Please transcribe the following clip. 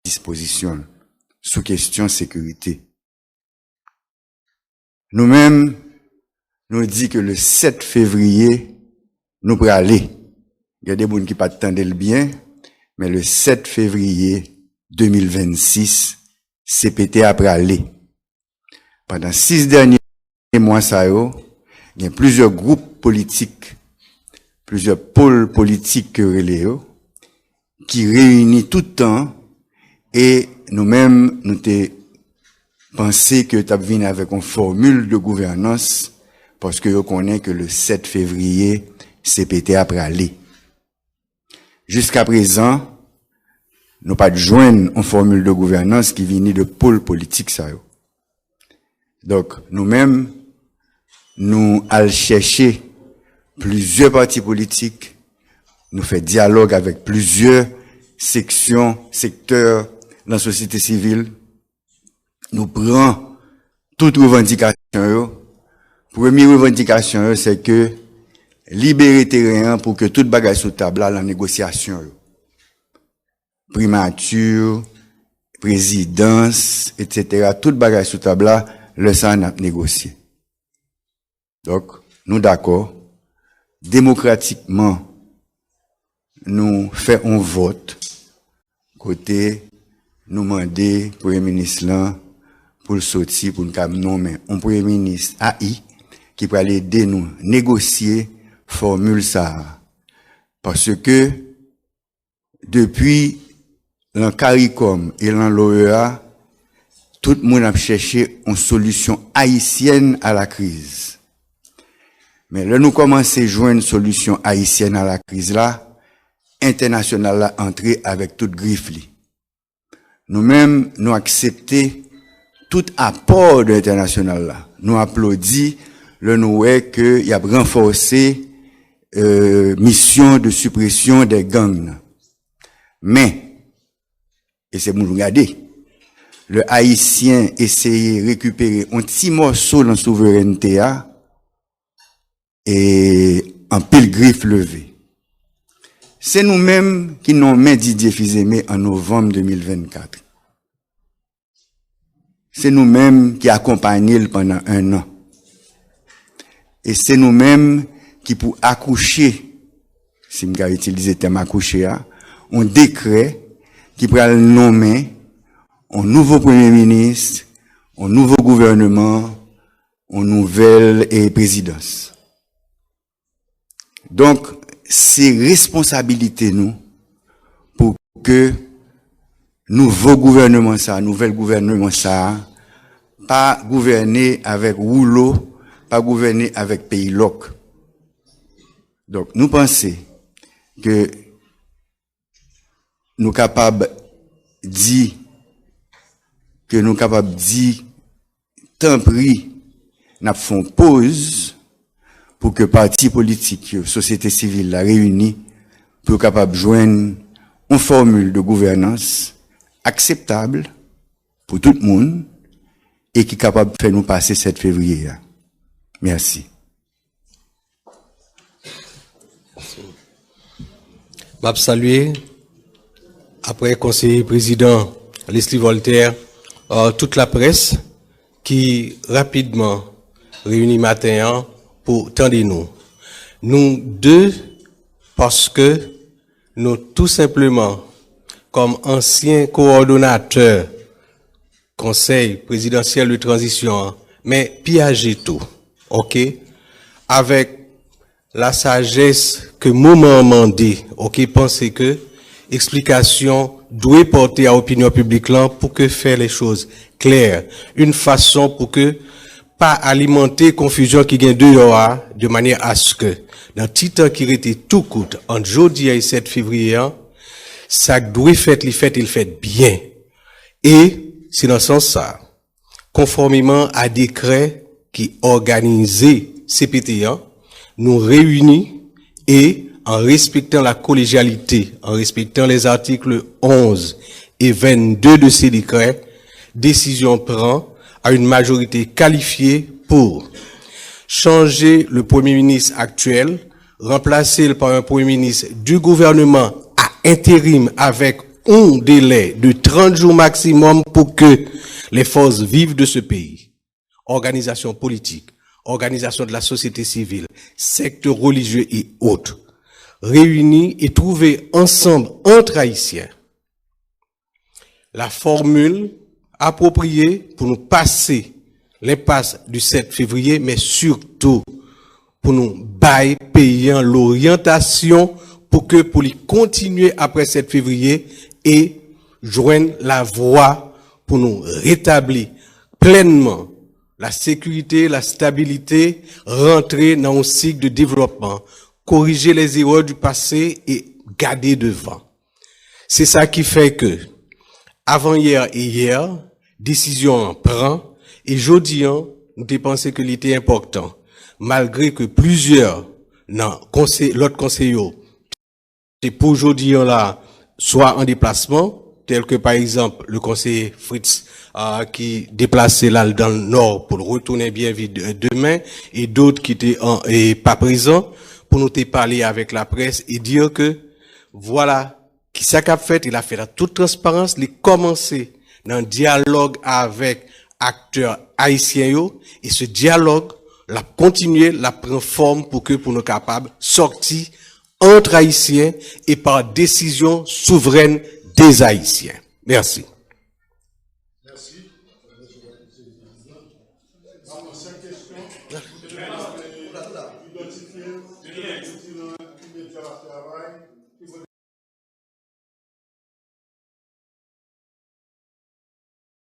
disposition sous question sécurité. Nous-mêmes, nous dit que le 7 février, nous pourrons aller. Il y a des gens qui ne pas attendre le bien, mais le 7 février 2026, CPT après aller. Pendant 6 derniers mois, il y a plusieurs groupes politiques, plusieurs pôles politiques qui réunissent tout le temps et nous-mêmes, nous t'ai pensé que tu as venu avec une formule de gouvernance parce que on connaît que le 7 février, CPT après aller. Jusqu'à présent, nous pas de joindre une formule de gouvernance qui vient de pôle politique ça. Donc, nous-mêmes, nous allons chercher plusieurs partis politiques, nous faisons dialogue avec plusieurs sections, secteurs dans la société civile, nous prenons toutes revendications. Première revendication, c'est que libérer terrain pour que toute bagage sous table la négociation. Primature, présidence, etc. Toute bagage sous table le ça n'a négocié. Donc, nous d'accord, démocratiquement, nous faisons un vote, côté, nous demander, Premier ministre là, pour le sortir, pour nous nommer un Premier ministre AI, qui peut aller aider nous négocier, formule ça. Parce que, depuis l'an CARICOM et l'an l'OEA, tout le monde a cherché une solution haïtienne à la crise. Mais là, nous commençons à jouer une solution haïtienne à la crise là, internationale là, entrée avec toute griffe. Nous-mêmes, nous acceptons tout apport de l'international là. Nous applaudissons le nous que y a renforcé, mission de suppression des gangs. Mais, et c'est pour nous regarder, le haïtien essaye de récupérer un petit morceau dans la souveraineté et en pile griffe levée. C'est nous-mêmes qui nous mis Didier Fils-Aimé en novembre 2024. C'est nous-mêmes qui accompagnons pendant 1 an. Et c'est nous-mêmes qui pour accoucher, si je vais utiliser le terme accoucher, un décret qui pourra le nommer un nouveau Premier ministre, un nouveau gouvernement, une nouvelle présidence. Donc, c'est responsabilité nous pour que nouveau gouvernement ça, nouvel gouvernement ça, pas gouverner avec rouleau, pas gouverner avec pays loc. Donc, nous pensons que nous capables dire tant pis, nous faisons pause pour que partis politiques, société civile la réunie, pour capable joindre une formule de gouvernance acceptable pour tout le monde et qui est capable de faire nous passer 7 février. Merci. Je salue, après conseiller président Leslie Voltaire, toute la presse qui rapidement réunit matin pour tendre nous. Nous deux, parce que nous tout simplement, comme anciens coordonnateurs conseil présidentiel de transition, mais piager tout, ok, avec la sagesse que moment mandé, ok, pensez que explication doit porter à l'opinion publique là pour que faire les choses claires, une façon pour que pas alimenter confusion qui gagne dehors de manière à ce que dans le temps qui était tout court entre jeudi et 7 février, ça doit faire il fait bien. Et c'est dans ce sens ça, conformément à décret qui organisait CPT1, nous réunis et en respectant la collégialité, en respectant les articles 11 et 22 de ces décrets, décision prend à une majorité qualifiée pour changer le Premier ministre actuel, remplacer par un Premier ministre du gouvernement à intérim avec un délai de 30 jours maximum pour que les forces vives de ce pays, organisations politiques, organisations de la société civile, secteurs religieux et autres, réunis et trouver ensemble entre Haïtiens la formule appropriée pour nous passer l'impasse du 7 février, mais surtout pour nous bailler payant l'orientation pour les continuer après 7 février et joindre la voie pour nous rétablir pleinement la sécurité, la stabilité, rentrer dans un cycle de développement, corriger les erreurs du passé et garder devant. C'est ça qui fait que, avant hier et hier, décision en prend, et jeudi, nous avons pensé que c'était important, malgré que plusieurs, l'autre conseiller, c'est pour aujourd'hui là, soit en déplacement, tel que par exemple le conseiller Fritz qui déplaçait là dans le nord pour retourner bien vite demain, et d'autres qui étaient pas présents pour nous parler avec la presse et dire que voilà qui ça qu'a fait, il a fait la toute transparence, il a commencé dans un dialogue avec acteurs haïtiens et ce dialogue l'a continué, l'a pris forme pour nous capables sortir entre Haïtiens et par décision souveraine des Haïtiens. Merci.